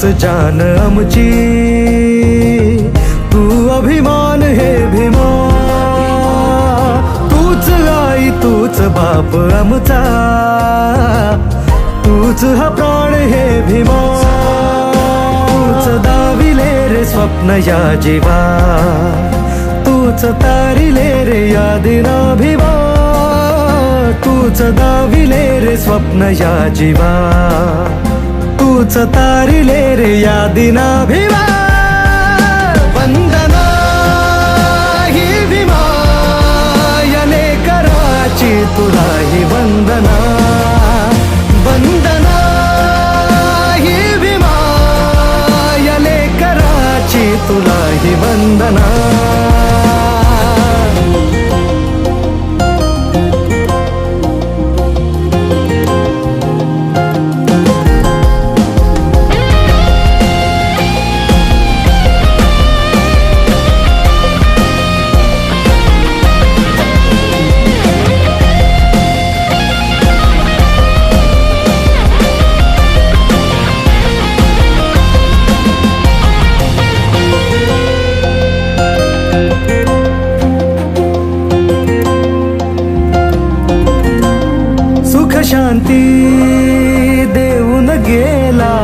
तूच जान आमची, तू अभिमान हे भीमा, तूच आई तूच बाप आमचा, तूच हा प्राण हे भीमा, तूच दाविले रे स्वप्न या जीवा, तूच तारिले रे या दिना भिवा, तूच दाविले रे स्वप्न या जीवा, तूच तारिले रे या दिना भिवा. वंदना ही भीमा या लेकराची तुला ही वंदना, वंदना ही भीमा या लेकराची तुला ही वंदना. शांती देऊन गेला,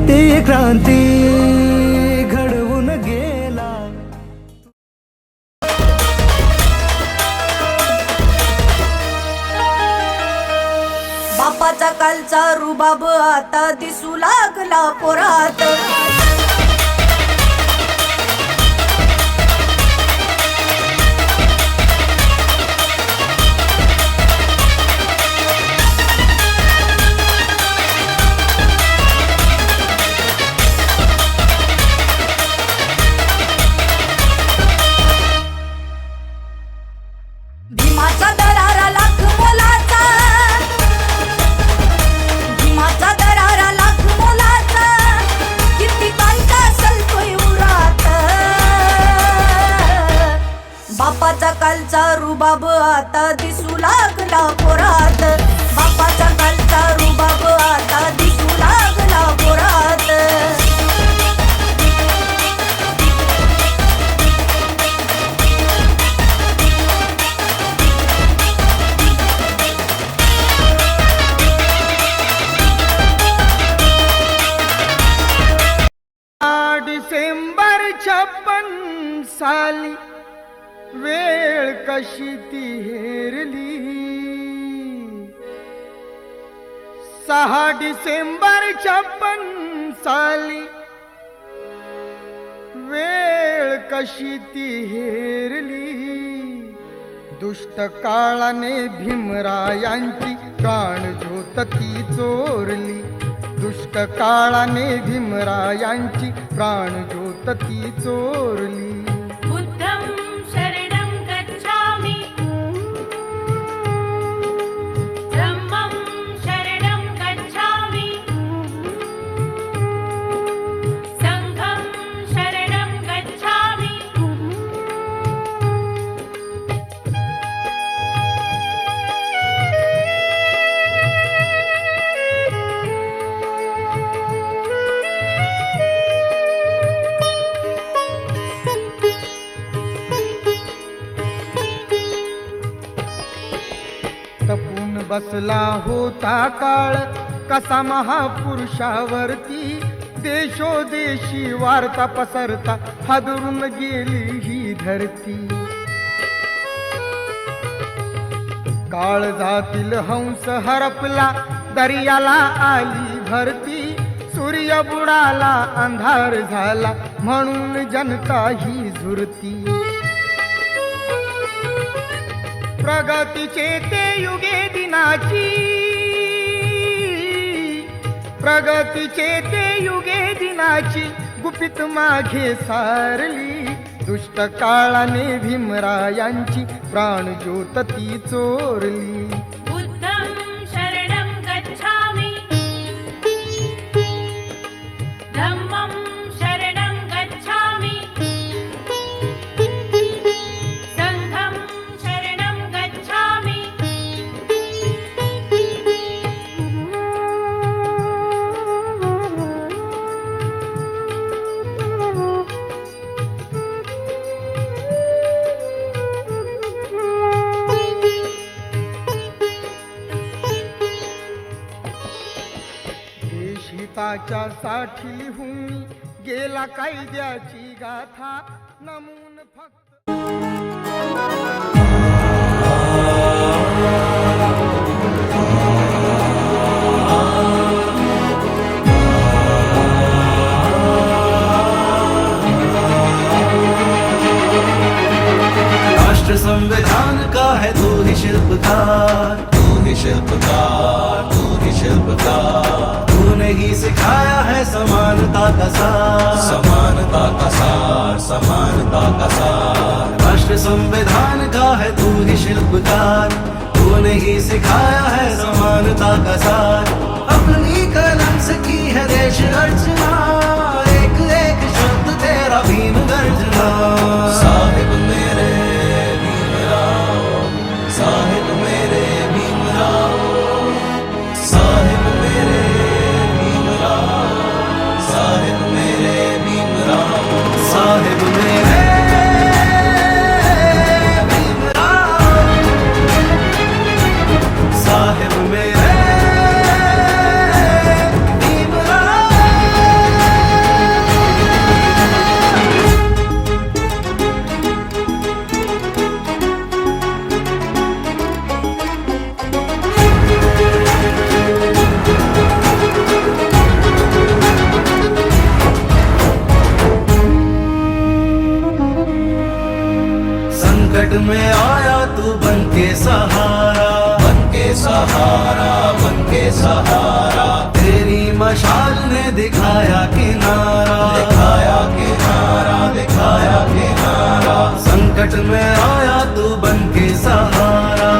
ते क्रांती घडवून गेला. बापाचा कालचा रुबाब आता दिसू लागला पोरात, भीमाचा दरारा लाख मोलाचा, भीमाचा दरारा लाख मोलाचा, कितीकांचा सलतोय उरात. बापाचा कालचा रुबाब आता दिसू लागला पोरात, बापाचा कालचा रुबाब आता दिसू लागला पोरात. डिसेंबर 56 साली वेळ कशी ती हेरली, 6 डिसेंबर 56 साली वेळ कशी ती हेरली. दुष्ट काळाने भीमरायांची प्राणज्योत ती चोरली, दुष्ट काळाने भीमरायांची प्राणज्योत ती चोरली. बुद्धं शरणं गच्छामि, धम्मं शरणं गच्छामि, संघं शरणं गच्छामि. तपून बसला होता काळ कसा महापुरुषावरती, देशोदेशी वार्ता पसरता हादरून गेली ही धरती. काळजातील हंस हरपला दर्याला आली भरती, सूर्य बुडाला अंधार झाला म्हणून जनता ही झुरती. प्रगतीचे ते युगे दिनाची, प्रगतीचे ते युगे दिनाची गुपित मागे सारली. दुष्ट काळाने भीमरायांची प्राणज्योत ती चोरली. बुद्धं शरणं गच्छामि, धम्मं शरणं गच्छामि, संघं शरणं गच्छामि. त्याच्यासाठी लिहून गेला कायद्याची गाथा नमून फक्त राष्ट्र संविधान का है तू ही शिल्पकार, तू ही शिल्पकार, तू ही शिल्पकार। तूने ही सिखाया है समानता का सार, समानता का सार, समानता का सार। राष्ट्र संविधान का है तू ही शिल्पकार, तूने ही सिखाया है समानता का सार। अपनी कलम से की है देश अर्चना, एक एक शब्द तेरा भीम गर्जना। साहिब मेरे भीमराव, साहिब मेरे भीमराव, साहिब मेरे भीमराव, साहिब मेरे भीमराव, साहिब मेरे भीमराव, साहिब मेरे भीमराव। संकट में आया तू बन के सहारा, बन के सहारा, बन के सहारा। तेरी मशाल ने दिखाया किनारा, दिखाया किनारा, दिखाया किनारा। संकट में आया तू बन के सहारा,